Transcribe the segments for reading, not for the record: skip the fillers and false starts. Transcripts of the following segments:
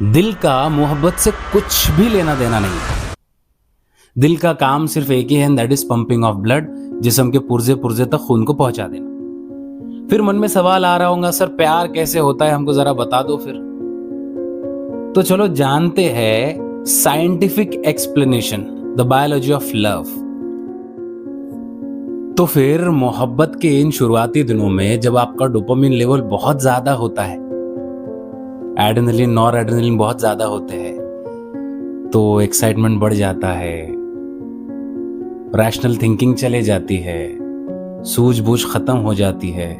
दिल का मोहब्बत से कुछ भी लेना देना नहीं है। दिल का काम सिर्फ एक ही है, that is pumping of blood, जिस्म के पुर्जे पुर्जे तक खून को पहुंचा देना। फिर मन में सवाल आ रहा होगा, सर प्यार कैसे होता है, हमको जरा बता दो फिर। तो चलो जानते हैं scientific explanation, the biology of love. तो फिर मोहब्बत के इन शुरुआती दिनों में जब आपका डोपामिन लेवल बहुत ज्यादा होता है, एड्रेनलिन नॉर एड्रेनलिन बहुत ज्यादा होते हैं, तो एक्साइटमेंट बढ़ जाता है, रैशनल थिंकिंग चले जाती है, सूझबूझ खत्म हो जाती है,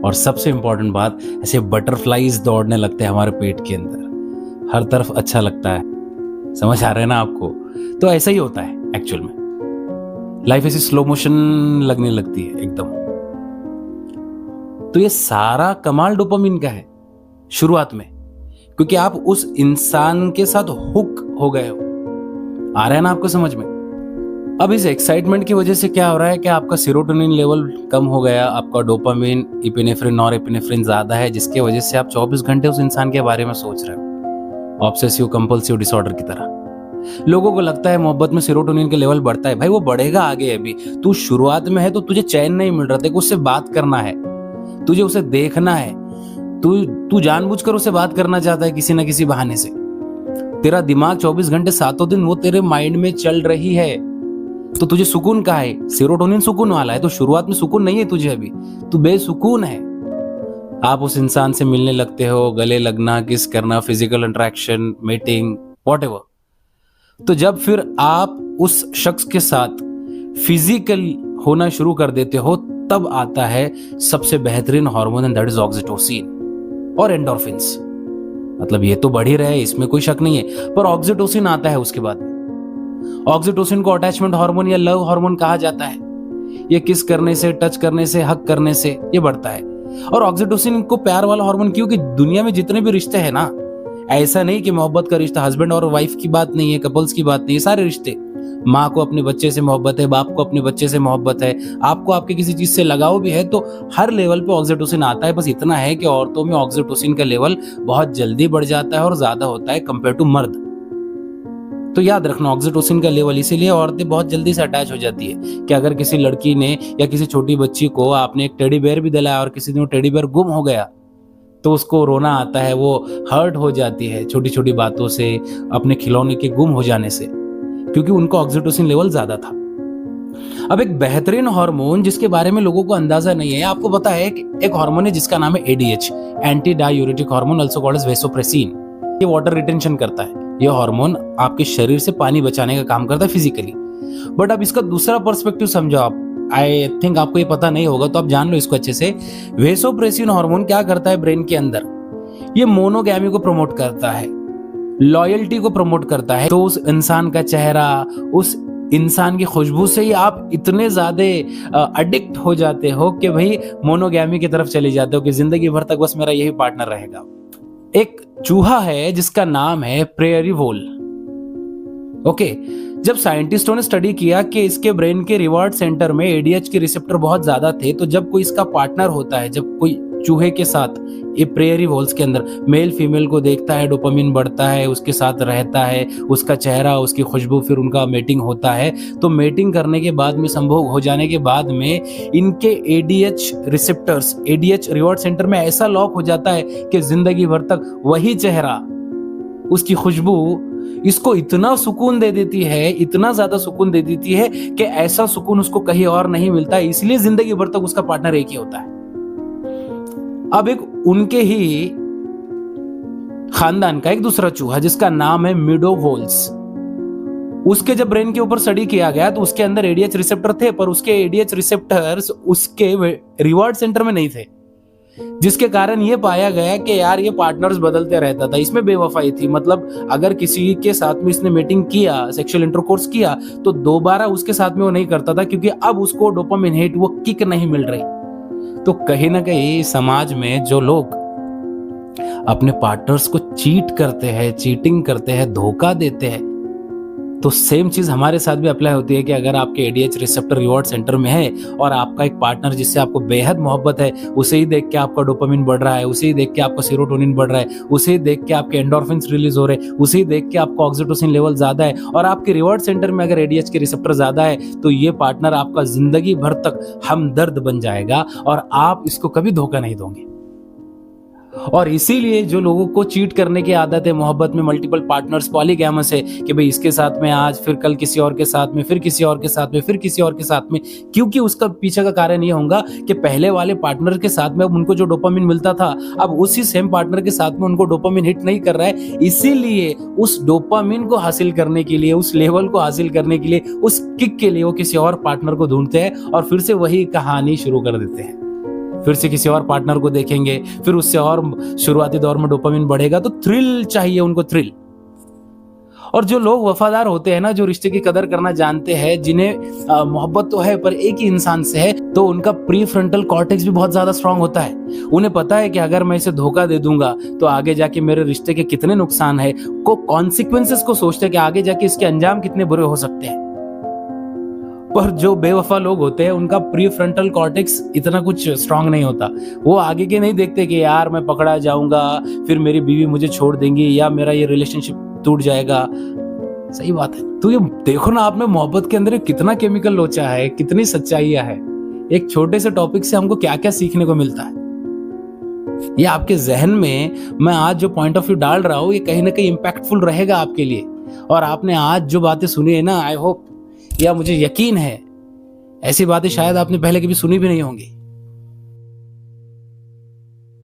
और सबसे इंपॉर्टेंट बात, ऐसे बटरफ्लाईज दौड़ने लगते हैं हमारे पेट के अंदर, हर तरफ अच्छा लगता है। समझ आ रहा है ना आपको? तो ऐसा ही होता है एक्चुअल में, लाइफ ऐसी स्लो मोशन लगने लगती है एकदम। तो ये सारा कमाल डोपामिन का है शुरुआत में, क्योंकि आप उस इंसान के साथ हुक हो गए हो। आ रहा है ना आपको समझ में? अब इस एक्साइटमेंट की वजह से क्या हो रहा है कि आपका सेरोटोनिन लेवल कम हो गया, आपका डोपामिन, इपिनेफ्रिन और एपिनेफ्रिन ज्यादा है, जिसके वजह से आप 24 घंटे उस इंसान के बारे में सोच रहे हो, ऑब्सेसिव कंपल्सिव डिसऑर्डर की तरह। लोगों को लगता है मोहब्बत में सेरोटोनिन के लेवल बढ़ता है। भाई वो बढ़ेगा आगे, अभी तू शुरुआत में है तो तुझे चैन नहीं मिल रहा, तेरे को उससे बात करना है, तुझे उसे देखना है, तू जानबूझकर उसे बात करना चाहता है किसी ना किसी बहाने से। तेरा दिमाग 24 घंटे सातों दिन वो तेरे माइंड में चल रही है, तो तुझे सुकून कहाँ है? सेरोटोनिन सुकून वाला है, तो शुरुआत में सुकून नहीं है तुझे, अभी तू बेसुकून है। आप उस इंसान से मिलने लगते हो, गले लगना, किस करना, फिजिकल इंटरेक्शन, मीटिंग, व्हाटएवर। तो जब फिर आप उस शख्स के साथ फिजिकल होना शुरू कर देते हो, तब आता है सबसे बेहतरीन hormone, and that is oxytocin और एंडोर्फिन्स। मतलब ये तो बढ़ ही रहे, इसमें कोई शक नहीं है, पर ऑक्सीटोसिन आता है उसके बाद में। ऑक्सीटोसिन को अटैचमेंट हार्मोन या लव हार्मोन कहा जाता है। ये किस करने से, टच करने से, हक करने से ये बढ़ता है। और ऑक्सीटोसिन को प्यार वाला हार्मोन, क्योंकि दुनिया में जितने भी रिश्ते हैं ना, ऐसा नहीं कि मोहब्बत का रिश्ता हस्बैंड और वाइफ की बात नहीं है, कपल्स की बात नहीं है, सारे रिश्ते, माँ को अपने बच्चे से मोहब्बत है, बाप को अपने बच्चे से मोहब्बत है, आपको आपके किसी चीज से लगाव भी है, तो हर लेवल पे ऑक्सीटोसिन आता है। बस इतना है कि औरतों में ऑक्सीटोसिन का लेवल बहुत जल्दी बढ़ जाता है और ज्यादा होता है कंपेयर टू मर्द। तो याद रखना, ऑक्सीटोसिन का लेवल, इसीलिए औरतें बहुत जल्दी से अटैच हो जाती है कि अगर किसी लड़की ने या किसी छोटी बच्ची को आपने एक टेडी बेयर भी दिलाया और किसी दिन वो टेडी बेयर गुम हो गया, तो उसको रोना आता है, वो हर्ट हो जाती है छोटी छोटी बातों से, अपने खिलौने के गुम हो जाने से, क्योंकि उनका ऑक्सीटोसिन लेवल ज्यादा था। अब एक बेहतरीन हार्मोन जिसके बारे में लोगों को अंदाजा नहीं है, आपको पता है कि एक हार्मोन है जिसका नाम है ADH, anti diuretic hormone, also called as vasopressin. ये वाटर रिटेंशन करता है। ये हार्मोन आपके शरीर से पानी बचाने का काम करता है फिजिकली। बट अब इसका दूसरा पर्सपेक्टिव समझो आप, आई थिंक आपको ये पता नहीं होगा, तो आप जान लो इसको अच्छे से। वेसोप्रेसिन हार्मोन क्या करता है ब्रेन के अंदर? ये मोनोगैमी को प्रमोट करता है, लॉयल्टी को प्रमोट करता है। तो उस इंसान का चेहरा, उस इंसान की खुशबू से ही आप इतने ज्यादा अडिक्ट हो जाते हो कि भाई मोनोगैमी की तरफ चले जाते हो कि जिंदगी भर तक बस मेरा यही पार्टनर रहेगा। एक चूहा है जिसका नाम है प्रेयरी वोल। ओके, जब साइंटिस्टों ने स्टडी किया कि इसके ब्रेन के रिवार्ड सेंटर में एडीएच के रिसेप्टर बहुत ज्यादा थे, तो जब कोई इसका पार्टनर होता है, जब कोई चूहे के साथ, ये प्रेयरी वोल्स के अंदर मेल फीमेल को देखता है, डोपामिन बढ़ता है, उसके साथ रहता है, उसका चेहरा, उसकी खुशबू, फिर उनका मेटिंग होता है। तो मेटिंग करने के बाद में, संभोग हो जाने के बाद में, इनके ADH receptors, ADH reward centre में ऐसा लॉक हो जाता है कि जिंदगी भर तक वही चेहरा, उसकी खुशबू इसको इतना सुकून दे देती है, इतना ज्यादा सुकून दे देती है कि ऐसा सुकून उसको कहीं और नहीं मिलता, इसलिए जिंदगी भर तक उसका पार्टनर एक ही होता है। अब एक उनके ही खानदान का एक दूसरा चूहा जिसका नाम है मिडो वोल्स, उसके जब ब्रेन के ऊपर स्टडी किया गया तो उसके अंदर एडीएच रिसेप्टर थे, पर उसके एडीएच रिसेप्टर्स उसके रिवार्ड सेंटर में नहीं थे, जिसके कारण ये पाया गया कि यार ये पार्टनर्स बदलते रहता था। इसमें बेवफाई थी, मतलब अगर किसी के साथ में इसने मीटिंग किया, सेक्सुअल इंटरकोर्स किया, तो दोबारा उसके साथ में वो नहीं करता था, क्योंकि अब उसको डोपामिन हिट, वो किक नहीं मिल रही। तो कहीं ना कहीं समाज में जो लोग अपने पार्टनर्स को चीट करते हैं, चीटिंग करते हैं, धोखा देते हैं, तो सेम चीज़ हमारे साथ भी अप्लाई होती है कि अगर आपके एडीएच रिसेप्टर रिवॉर्ड सेंटर में है और आपका एक पार्टनर जिससे आपको बेहद मोहब्बत है, उसे ही देख के आपका डोपामिन बढ़ रहा है, उसे ही देख के आपका सेरोटोनिन बढ़ रहा है, उसे ही देख के आपके एंडोर्फिन्स रिलीज हो रहे हैं, उसे ही देख के आपका ऑक्सीटोसिन लेवल ज़्यादा है और आपके रिवॉर्ड सेंटर में अगर एडीएच के रिसेप्टर ज़्यादा है, तो ये पार्टनर आपका ज़िंदगी भर तक हमदर्द बन जाएगा और आप इसको कभी धोखा नहीं दोगे। और इसीलिए जो लोगों को चीट करने की आदत है मोहब्बत में, मल्टीपल पार्टनर्स, पॉलीगैमस है कि भाई इसके साथ में आज, फिर कल किसी और के साथ में, फिर किसी और के साथ में, फिर किसी और के साथ में, क्योंकि उसका पीछे का कारण ये होगा कि पहले वाले पार्टनर के साथ में अब उनको जो डोपामिन मिलता था, अब उसी सेम पार्टनर के साथ में उनको डोपामिन हिट नहीं कर रहा है। इसीलिए उस डोपामिन को हासिल करने के लिए, उस लेवल को हासिल करने के लिए, उस किक के लिए वो किसी और पार्टनर को ढूंढते हैं और फिर से वही कहानी शुरू कर देते हैं। फिर से किसी और पार्टनर को देखेंगे, फिर उससे और शुरुआती दौर में डोपामिन बढ़ेगा, तो थ्रिल चाहिए उनको, थ्रिल। और जो लोग वफादार होते हैं ना, जो रिश्ते की कदर करना जानते हैं, जिन्हें मोहब्बत तो है पर एक ही इंसान से है, तो उनका प्री फ्रंटल कॉर्टेक्स भी बहुत ज्यादा स्ट्रांग होता है। उन्हें पता है कि अगर मैं इसे धोखा दे दूंगा तो आगे जाके मेरे रिश्ते के कितने नुकसान है, को कॉन्सिक्वेंसेस को सोचते हैं कि आगे जाके इसके अंजाम कितने बुरे हो सकते हैं। पर जो बेवफा लोग होते हैं उनका प्री फ्रंटल कॉर्टेक्स इतना कुछ स्ट्रांग नहीं होता। वो आगे के नहीं देखते कि यार मैं पकड़ा जाऊंगा, फिर मेरी बीवी मुझे छोड़ देंगी या मेरा ये रिलेशनशिप टूट जाएगा। सही बात है। तो ये देखो ना आपने मोहब्बत के अंदर कितना केमिकल लोचा है, कितनी सच्चाइयां है। एक छोटे से टॉपिक से हमको क्या क्या सीखने को मिलता है। ये आपके जहन में मैं आज जो पॉइंट ऑफ व्यू डाल रहा हूँ, ये कहीं ना कहीं इम्पैक्टफुल रहेगा आपके लिए। और आपने आज जो बातें सुनी है ना, आई होप, या मुझे यकीन है ऐसी बातें शायद आपने पहले कभी सुनी भी नहीं होंगी।